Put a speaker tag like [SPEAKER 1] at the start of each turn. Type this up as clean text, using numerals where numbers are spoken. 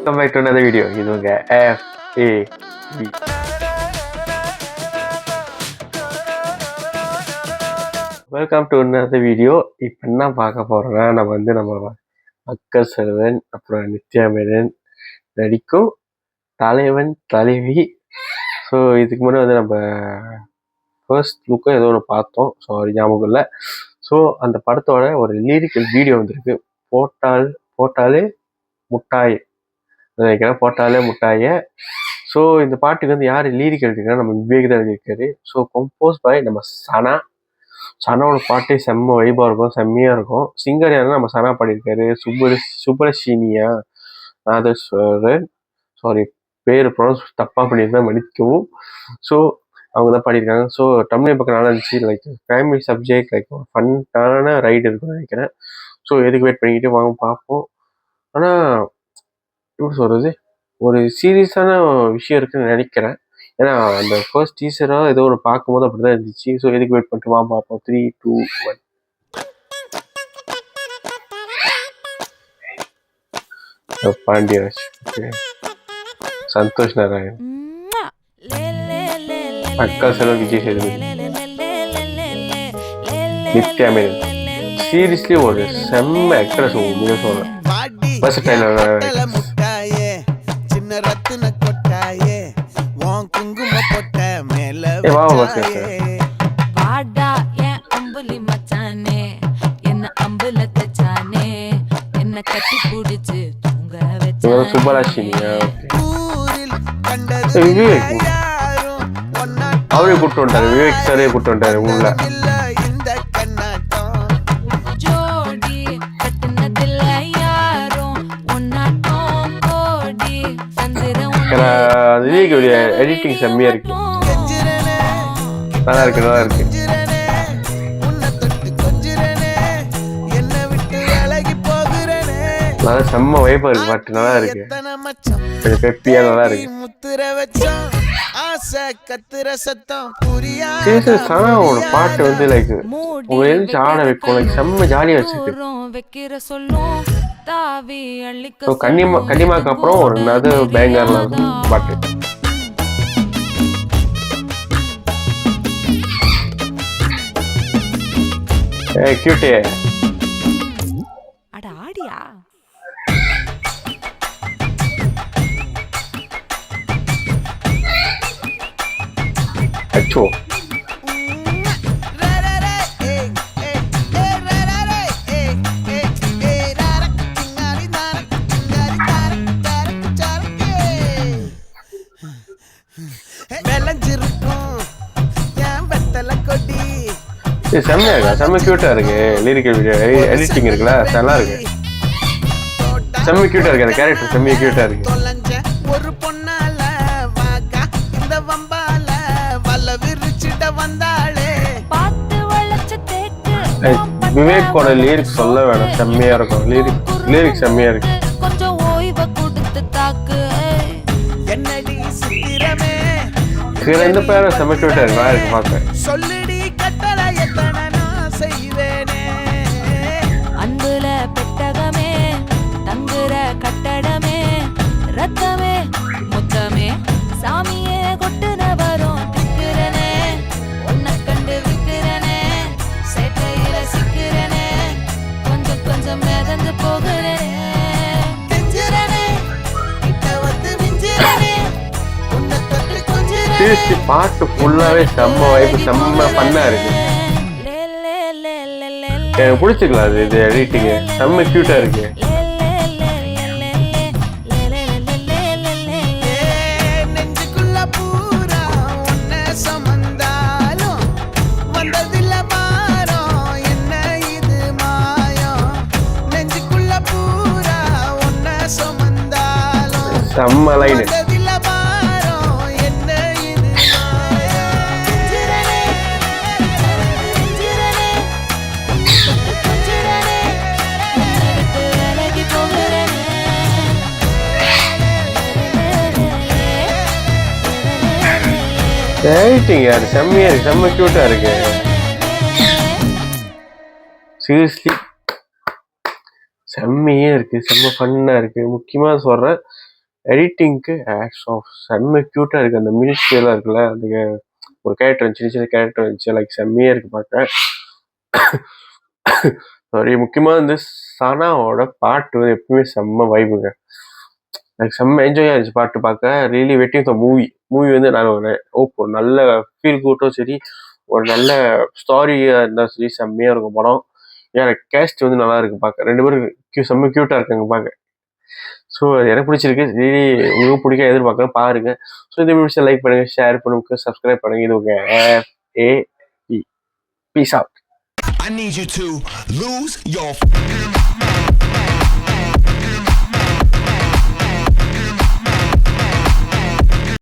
[SPEAKER 1] Welcome back to another video. இது உங்க FAV. Welcome to another video. இப்போ என்ன பார்க்க போறோம்னா, நம்ம அக்கல் செல்வன் அப்புறம் நித்யா மேனன் நடிக்கும் தலைவன் தலைவி. ஸோ இதுக்கு முன்னாடி நம்ம ஃபர்ஸ்ட் லுக்கும் ஏதோ ஒன்று பார்த்தோம், ஸோ அது ஞாபகம் இல்லை. ஸோ அந்த படத்தோட ஒரு லிரிக்கல் வீடியோ வந்திருக்கு. போட்டாலே முட்டாய் நினைக்கிறேன், போட்டாலே முட்டாய. ஸோ இந்த பாட்டுக்கு யார் லிரிக் எழுதிருக்காங்கன்னா நம்ம விவேக் தான் எழுதியிருக்காரு. ஸோ கம்போஸ் பை நம்ம சனாவோட பாட்டே செம்ம வைபாக இருக்கும், செம்மையாக இருக்கும். சிங்கர் யாருன்னா நம்ம சனா பாடியிருக்காரு, சுப்ரஷினியா நாதஸ்வரன். சாரி, பேர் ப்ரொனவுன்ஸ் தப்பாக பண்ணியிருந்தா மன்னிக்கவும். ஸோ அவங்க தான் பாடியிருக்காங்க. ஸோ தமிழ் பக்கம் நல்லா இருந்துச்சு. லைக் ஃபேமிலி சப்ஜெக்ட், லைக் ஒரு ஃபன்னான ரைடு இருக்குன்னு நினைக்கிறேன். ஸோ எதுக்கு வெயிட் பண்ணிக்கிட்டு வாங்க பார்ப்போம். ஆனால் எப்படி சொல்கிறது, ஒரு சீரியஸான விஷயம் இருக்குன்னு நினைக்கிறேன். ஏன்னா அந்த ஃபர்ஸ்ட் டீசராக ஏதோ ஒரு பார்க்கும்போது அப்படி தான் இருந்துச்சு. ஸோ எதுக்கு வெயிட் பண்ணிட்டு வா பார்ப்போம். 3, 2, 1. பாண்டியராஜ், சந்தோஷ் நாராயண், அக்கா செல்வன், விஜய் சேதுபதி, நித்யா மேனன். சீரியஸ்லி ஒரு செம்ம ஆக்ட்ரஸ். உண்மையாக சொல்கிறேன், சுப்பராஷினியா விவேக் அவரே கூட்டு வந்துட்டாரு. விவேக் சாரே கூட்டு வந்துட்டாரு உள்ள. விவேக் எடிட்டிங் செம்மையா இருக்கு, நல்லா இருக்கு, நல்லா இருக்கு. நல்லா செம்ம வைபா இருக்கு பாட்டு, நல்லா இருக்கு, பெப்பியா நல்லா இருக்கு. சனாவோட பாட்டு லைக் உங்க எழுந்து ஆட வைக்கும், லைக் செம்ம ஜாலியா வச்சிருக்கு. கன்னிமாக்கு அப்புறம் ஒரு நது பேங்கர்ல பாட்டு. கியூட்டே அட ஆடியா. அச்சோ செம்மையா இருக்கா, செம்ம கியூட்டா இருக்கு. லிரிக்கல் வீடியோ எடிட்டிங் இருக்குல்ல, நல்லா இருக்கு, செம்ம கியூட்டா இருக்கு. அந்த கேரக்டர் செம்ம கியூட்டா இருக்கு. விவேக்கோட லிரிக்ஸ் சொல்ல வேணும், செம்மையா இருக்கும். லிரிக்ஸ் செம்மையா இருக்கு. இந்த பேர செம்ம கியூட்டா இருக்கு, நல்லா இருக்கு பார்க்க. அன்புல பெட்டகமே, தங்குற கட்டடமே, ரத்தமே முத்தமே, சாமியே கொட்டுன வரும் திக்கிறனே, உன்னை கண்டு விக்கிறனே, சேட்டையில சிக்கிறனே, கொஞ்சம் கொஞ்சம் மிதந்து போகிறனே, கெஞ்சிரனே, கிட்ட வந்து மிஞ்சிரனே, உன்னை தொட்டு கொஞ்சிரனே. பாட்டு ஃபுல்லாவே செம்ம வைப்பு, செம்ம பண்ணா இருக்கு. எனக்கு பிடிச்சிக்கலாம் அது. இது எடிட்டிங் செம்ம கியூட்டா இருக்கு. செம்ம லைன். எடிட்டிங் யாரு செம்மையா இருக்கு, செம்ம கியூட்டா இருக்கு. சீரியஸ்லி செம்மையே இருக்கு, செம்ம ஃபன்னா இருக்கு. முக்கியமாக சொல்கிறேன், எடிட்டிங்க்கு ஆக்ஸ் ஆஃப் செம்ம க்யூட்டாக இருக்குது. அந்த மினிஸ்ட்ரியெல்லாம் இருக்குல்ல, அதுக்கு ஒரு கேரக்டர் இருந்துச்சு, சின்ன சின்ன கேரக்டர் இருந்துச்சு, லைக் செம்மையாக இருக்குது பார்க்க. சாரி, முக்கியமாக வந்து சனாவோட பாட்டு வந்து எப்பவுமே செம்ம வைபுங்க. எனக்கு செம்ம என்ஜாயாக இருந்துச்சு பாட்டு பார்க்க. ரியலி வெயிட்டிங் ஃபார் மூவி வந்து நான் ஒரு நல்ல ஃபீல் கூட்டும் சரி, ஒரு நல்ல ஸ்டாரியாக இருந்தாலும் சரி, செம்மையாக இருக்கும் படம். ஏன்னா கேஸ்ட் வந்து நல்லா இருக்கு பார்க்க, 2 பேரும் செம்ம க்யூட்டாக இருக்காங்க பார்க்க. ஸோ எனக்கு பிடிச்சிருக்கு. ரியலி உங்களுக்கு பிடிக்க எதிர்பார்க்குறேன், பாருங்க. ஸோ இந்த வீடியோஸை லைக் பண்ணுங்க, ஷேர் பண்ணுங்க, சப்ஸ்கிரைப் பண்ணுங்க. இது உங்க AAP. Peace out. I need you to lose your